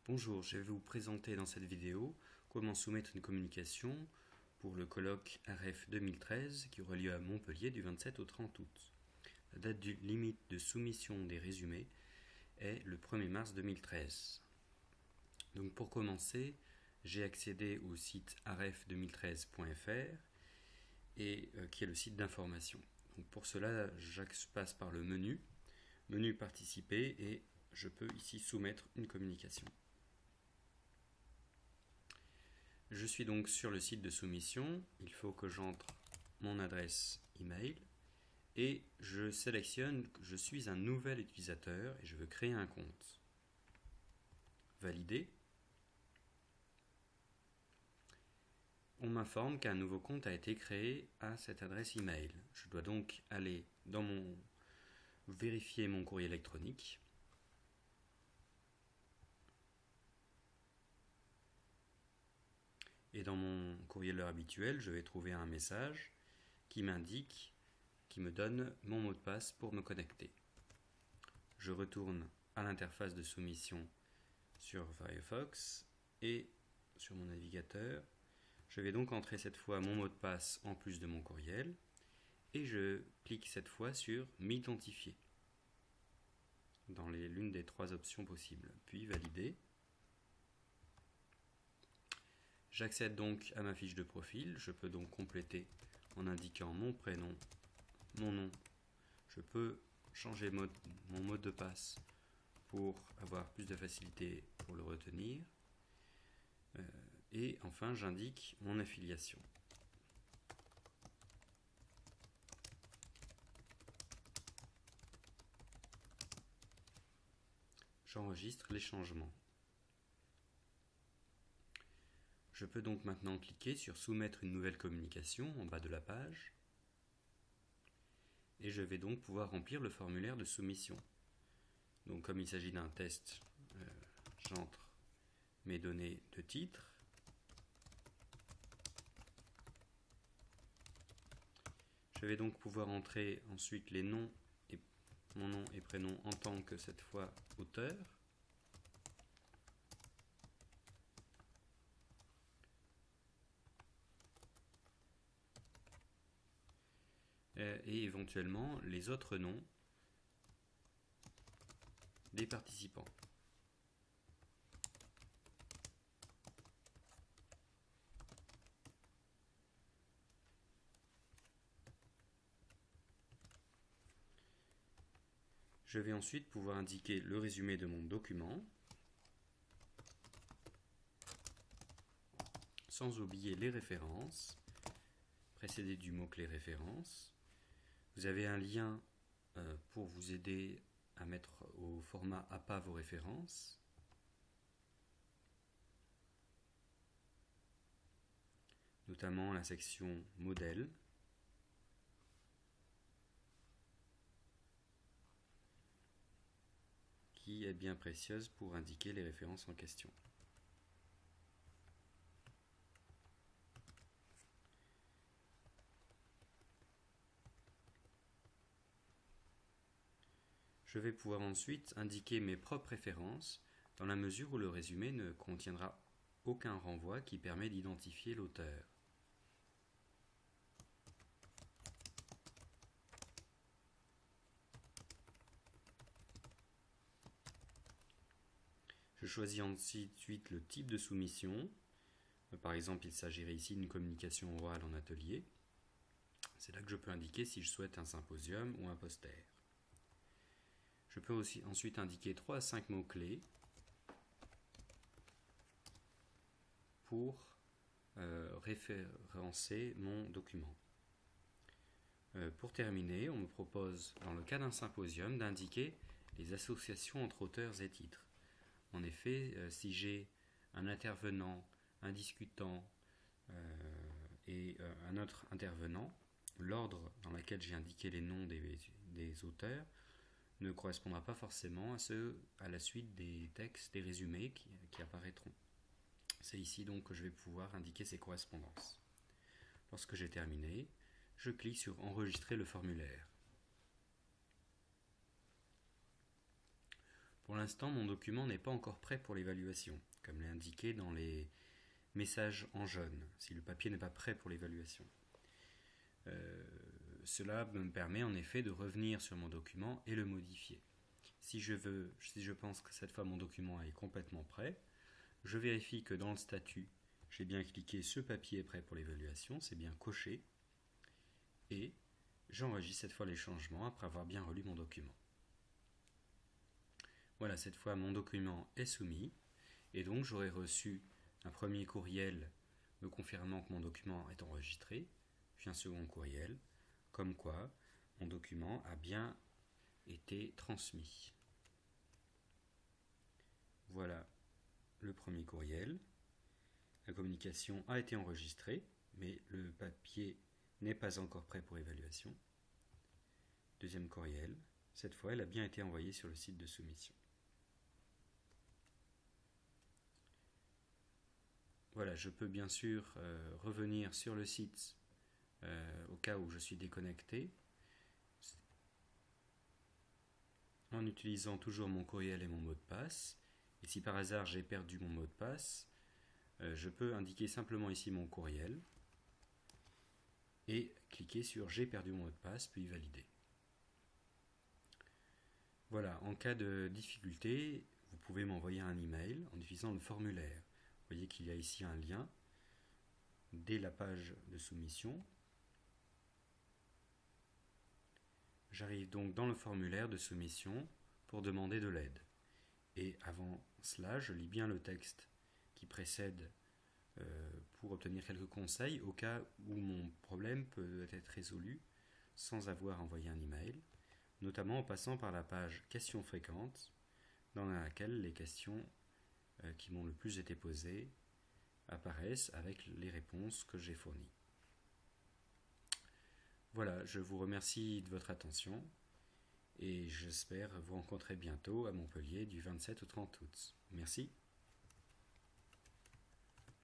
Bonjour, je vais vous présenter dans cette vidéo comment soumettre une communication pour le colloque RF 2013 qui aura lieu à Montpellier du 27 au 30 août. La date limite de soumission des résumés est le 1er mars 2013. Donc pour commencer, j'ai accédé au site rf2013.fr et qui est le site d'information. Donc pour cela, je passe par le menu participer et je peux ici soumettre une communication. Je suis donc sur le site de soumission, il faut que j'entre mon adresse email et je sélectionne que je suis un nouvel utilisateur et je veux créer un compte. Valider. On m'informe qu'un nouveau compte a été créé à cette adresse email. Je dois donc aller vérifier mon courrier électronique. Et dans mon courrier habituel, je vais trouver un message qui me donne mon mot de passe pour me connecter. Je retourne à l'interface de soumission sur Firefox et sur mon navigateur. Je vais donc entrer cette fois mon mot de passe en plus de mon courriel et je clique cette fois sur m'identifier dans l'une des trois options possibles, puis valider. J'accède donc à ma fiche de profil, je peux donc compléter en indiquant mon prénom, mon nom. Je peux changer mon mot de passe pour avoir plus de facilité pour le retenir. Et enfin, j'indique mon affiliation. J'enregistre les changements. Je peux donc maintenant cliquer sur soumettre une nouvelle communication en bas de la page et je vais donc pouvoir remplir le formulaire de soumission. Donc comme il s'agit d'un test, j'entre mes données de titre. Je vais donc pouvoir entrer ensuite mon nom et prénom en tant que cette fois auteur. Et éventuellement les autres noms des participants. Je vais ensuite pouvoir indiquer le résumé de mon document, sans oublier les références, précédé du mot-clé référence. Vous avez un lien pour vous aider à mettre au format APA vos références. Notamment la section modèle. Qui est bien précieuse pour indiquer les références en question. Je vais pouvoir ensuite indiquer mes propres références dans la mesure où le résumé ne contiendra aucun renvoi qui permet d'identifier l'auteur. Je choisis ensuite le type de soumission. Par exemple, il s'agirait ici d'une communication orale en atelier. C'est là que je peux indiquer si je souhaite un symposium ou un poster. Je peux aussi ensuite indiquer 3 à 5 mots-clés pour référencer mon document. Pour terminer, on me propose, dans le cas d'un symposium, d'indiquer les associations entre auteurs et titres. En effet, si j'ai un intervenant, un discutant et un autre intervenant, l'ordre dans lequel j'ai indiqué les noms des auteurs ne correspondra pas forcément à la suite des textes, des résumés qui apparaîtront. C'est ici donc que je vais pouvoir indiquer ces correspondances. Lorsque j'ai terminé, je clique sur enregistrer le formulaire. Pour l'instant, mon document n'est pas encore prêt pour l'évaluation, comme l'est indiqué dans les messages en jaune, si le papier n'est pas prêt pour l'évaluation. Cela me permet en effet de revenir sur mon document et le modifier. Si je pense que cette fois mon document est complètement prêt, je vérifie que dans le statut, j'ai bien cliqué « Ce papier est prêt pour l'évaluation », c'est bien coché, et j'enregistre cette fois les changements après avoir bien relu mon document. Voilà, cette fois mon document est soumis, et donc j'aurai reçu un premier courriel me confirmant que mon document est enregistré, puis un second courriel, comme quoi mon document a bien été transmis. Voilà le premier courriel. La communication a été enregistrée, mais le papier n'est pas encore prêt pour évaluation. Deuxième courriel. Cette fois, elle a bien été envoyée sur le site de soumission. Voilà, je peux bien sûr revenir sur le site au cas où je suis déconnecté, en utilisant toujours mon courriel et mon mot de passe. Et si par hasard j'ai perdu mon mot de passe, je peux indiquer simplement ici mon courriel et cliquer sur « J'ai perdu mon mot de passe » puis valider. Voilà, en cas de difficulté, vous pouvez m'envoyer un email en utilisant le formulaire. Vous voyez qu'il y a ici un lien dès la page de soumission. J'arrive donc dans le formulaire de soumission pour demander de l'aide. Et avant cela, je lis bien le texte qui précède pour obtenir quelques conseils au cas où mon problème peut être résolu sans avoir envoyé un email, notamment en passant par la page questions fréquentes dans laquelle les questions qui m'ont le plus été posées apparaissent avec les réponses que j'ai fournies. Voilà, je vous remercie de votre attention et j'espère vous rencontrer bientôt à Montpellier du 27 au 30 août. Merci.